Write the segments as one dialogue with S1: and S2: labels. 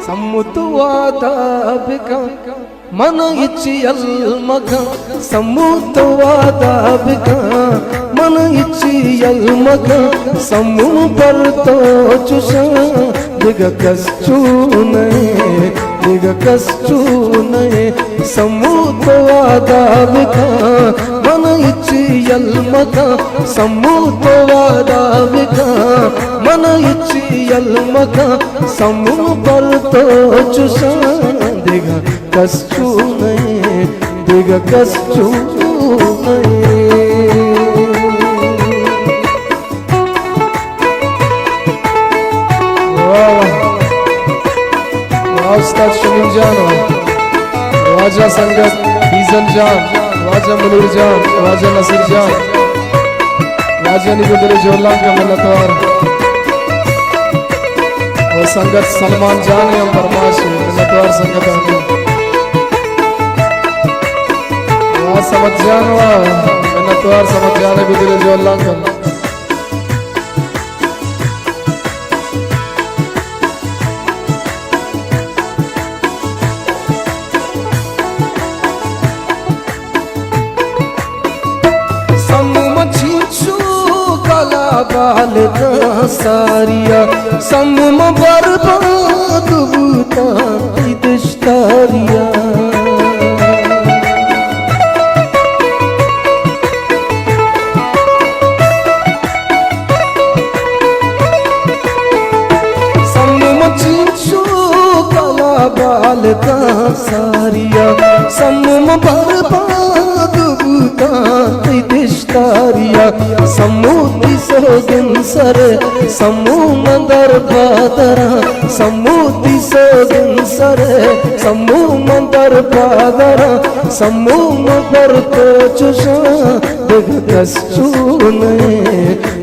S1: సమ్ముతువాదాబిక మన ఇచ్చి అల్మక సమ్ముతువాదాబిక మన ఇచ్చి అల్మక సమ్ము పర్తో చుషా దిగ కష్టూనే దిగ కష్టూనే సమ్ముతువాదాబిక మన ఇచ్చి అల్మక సమ్ముతువాదాబిక మన ఇచ్చి అల్మక సమ్ము పర్తో చుషా దిగ కష్టూనే దిగ కష్టూనే उस्ताद शमीम जान, ख्वाजा संगत बीजन जान, ख्वाजा मुनीर जान, ख्वाजा नसीर जान, ख्वाजा निबुदर जोलान का मिन्नतवार और संगत सलमान जान है बरमाश मिन्नतवार संगत आगे वाह समझ जान वाह मिन्नतवार समझ जान है बुदर जोलान का बालका सारिया समुम बर्बाद बूता दिश्तारिया समुम चिंचू कला बालका सारिया समुम बर्बाद बूता दिश्तारिया समुद्री सोगिन सरे समू मंदर बादरा समुद्री सोगिन सरे समू मंदर बादरा समू मगर तो चुषा दिग कस्तूने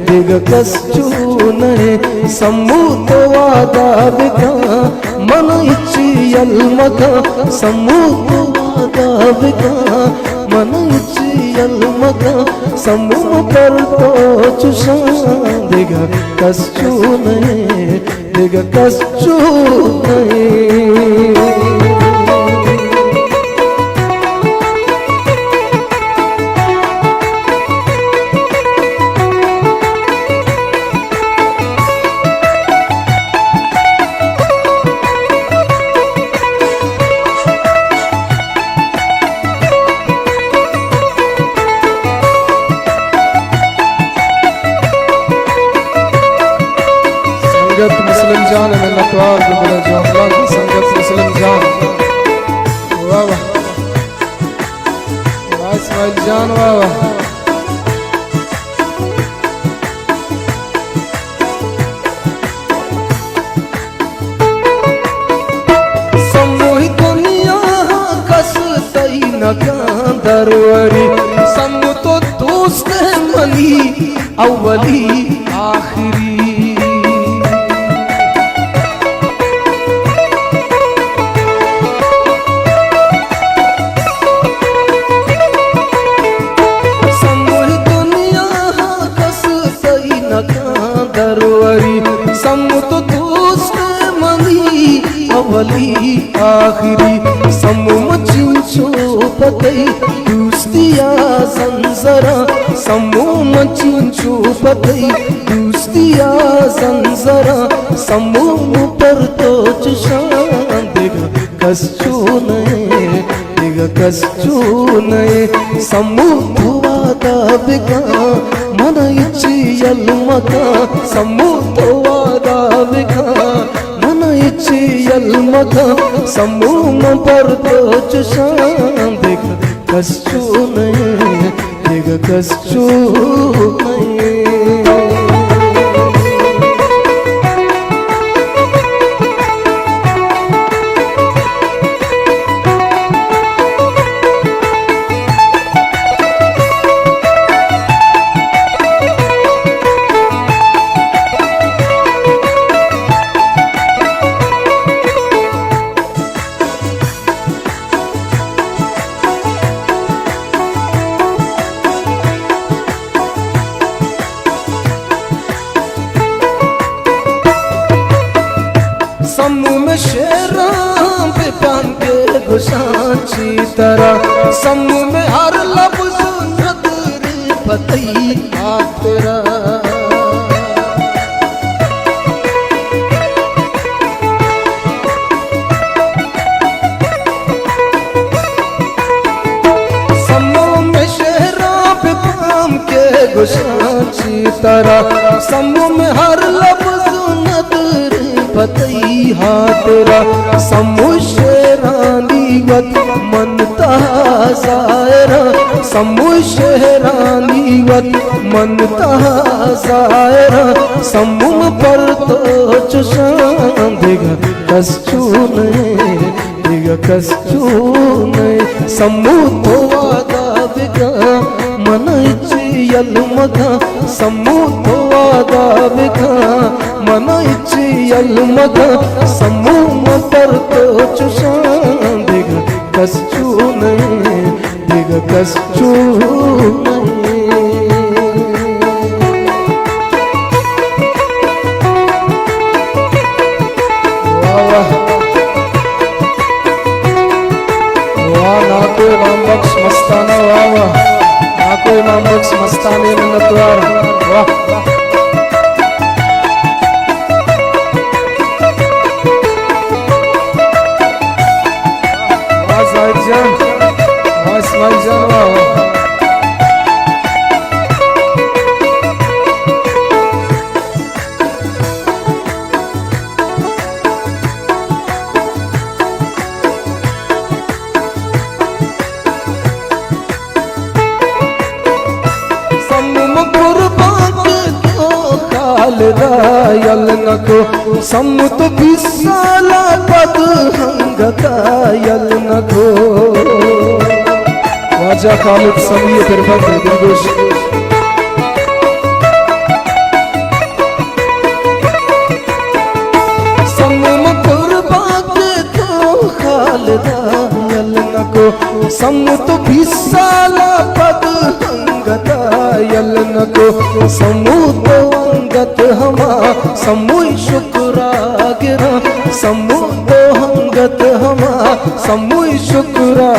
S1: दिग कस्तूने समू तो वादा बिका मन इच्ची अलमका समू तो वादा बिका मन इच्ची अलमका समू पर तो चुषा दिग कस्तूने दिग कस्तूने मुस्लिम जान में नटवार गुबरा जो अल्लाह की संगत मुस्लिम जान वाह वाह इस्माइल जान वाह वाह समूह दुनिया कस तई न दरवरी समूह तो दोस्त मली अव्वली आखिरी समूह दोस्त मनी अवली आखिरी समूह चिंचो पतई दोस्तिया संसरा समूह चिंचो पतई दोस्तिया संसरा समूह पर तो चुशान दिग कस्तूने दिग कस्तूने समूह वादा बिका मन इच्ची अलमका समूह वादा बिका मन इच्ची अलमका समूह पर तो चुशान दिग कस्तूने दिग कस्तूने शेराम बेपान के गुशांची तरह समूह में हर लफ्ज नदरी फतई हाथ तेरा गुशांची तरह समूह में हर लफ्ज नदर फतई हाथ तेरा समूह शेरानी वत मन तहाज़ायरा समूह शेरानी वत मन तहाज़ायरा समूह पर तो चुशान देगा कस्चूने समूह तो वादा बिगा मन यल मगा समूह तो वादा बिगा मन यल मगा समूह पर तो चुशान देगा कस्चूने देगा कस्चूने नाको इमाम बख्श मस्ताना वाह वाह नाको इमाम बख्श मस्ताने मिन्नतवार वाह वाह जाहिद जान वाह इस्माइल जान वाह वाह यल नको समुत बिसाला पद हंगता यल नको वाजा खालिद समिय तिरफत दिलगोश समुम कुर्बान तो खालिदा यल नको समुत बिसाला पद हंगता यल नको समूह अंगत हमा समूह शुक्रा गिरा समूह तो अंगत हमा समूह शुक्रा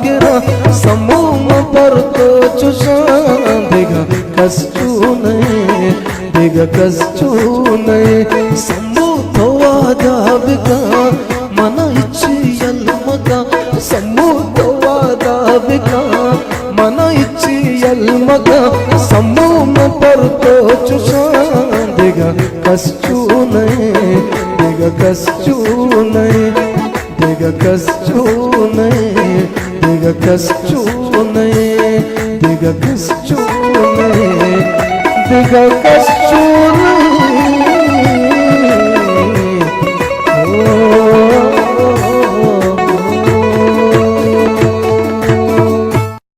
S1: गिरा समूह पर तो चुशान देगा कस्चूने देगा कस्चूने समूह तो वादा बिगा मना इच्छी यल मगा समूह तो वादा बिगा मना इच्छी यल मगा समूह पर तो चुशान देगा कस्चूने देगा कस्चूने देगा कस्चूने देगा कस्चूने देगा कस्चूने देगा कस्चूने